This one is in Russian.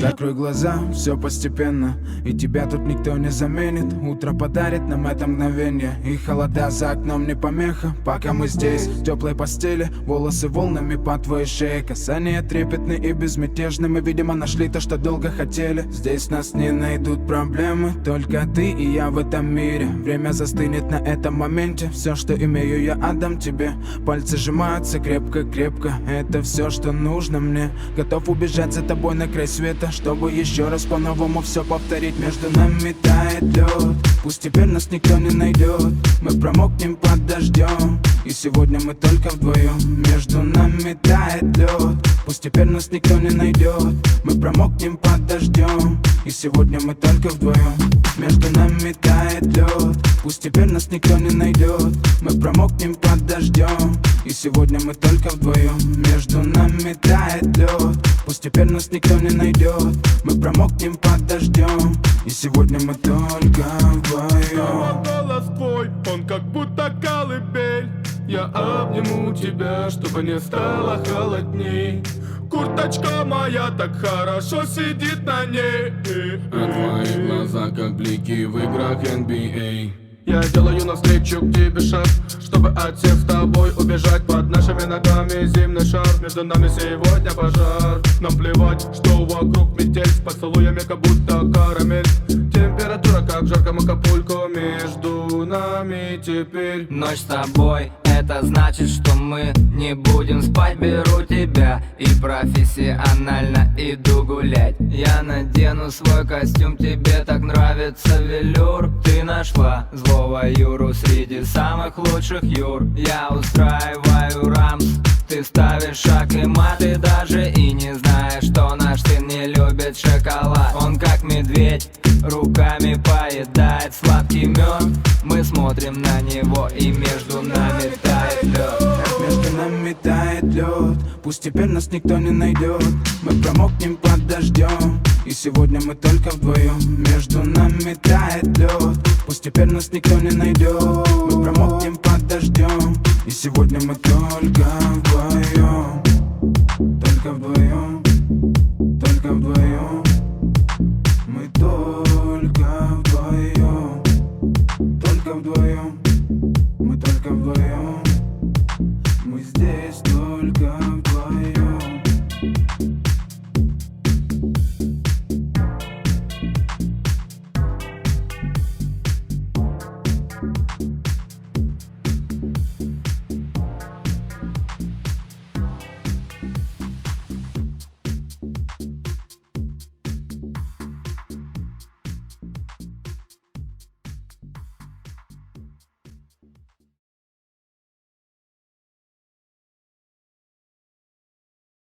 Закрой глаза, все постепенно, и тебя тут никто не заменит. Утро подарит нам это мгновение, и холода за окном не помеха. Пока мы здесь, в теплой постели, волосы волнами по твоей шее. Касания трепетны и безмятежны, мы, видимо, нашли то, что долго хотели. Здесь нас не найдут проблемы, только ты и я в этом мире. Время застынет на этом моменте, все, что имею, я отдам тебе. Пальцы сжимаются крепко-крепко, это все, что нужно мне. Готов убежать за тобой на край света, чтобы еще раз по-новому все повторить. Между нами тает лед, пусть теперь нас никто не найдет. Мы промокнем под дождем, и сегодня мы только вдвоем. Между нами тает лед, пусть теперь нас никто не найдет. Мы промокнем под дождем, и сегодня мы только вдвоем. Между нами тает лед, пусть теперь нас никто не найдет. Мы промокнем под дождем, и сегодня мы только вдвоем. Между нами тает лед, пусть теперь нас никто не найдет. Мы промокнем под дождем, и сегодня мы только вдвоем. Голос твой, он как будто колыбель. Я обниму тебя, чтобы не стало холодней. Курточка моя так хорошо сидит на ней. А твои глаза как блики в играх NBA. Я делаю навстречу к тебе шаг, чтобы от всех с тобой убежать. Под нашими ногами зимний шар, между нами сегодня пожар. Нам плевать, что вокруг метель, с поцелуями как будто карамель. Температура как в жарком Акапулько, между нами теперь ночь с тобой, это значит, что мы не будем спать. Беру тебя и профессионально иду гулять. Я надену свой костюм, тебе так нравится велюр. Ты нашла злого Юру среди самых лучших Юр. Я устраиваю рамс, ты ставишь шаг и мат. Ты даже и не знаешь, что наш сын не любит шоколад. Он как медведь, руками поедает сладкий мед. Мы смотрим на него, и между нами тает лед. Между нами тает лед, пусть теперь нас никто не найдет. Мы промокнем под дождем, и сегодня мы только вдвоем. Между нами тает лед, пусть теперь нас никто не найдет. Мы промокнем под дождем, и сегодня мы только вдвоем.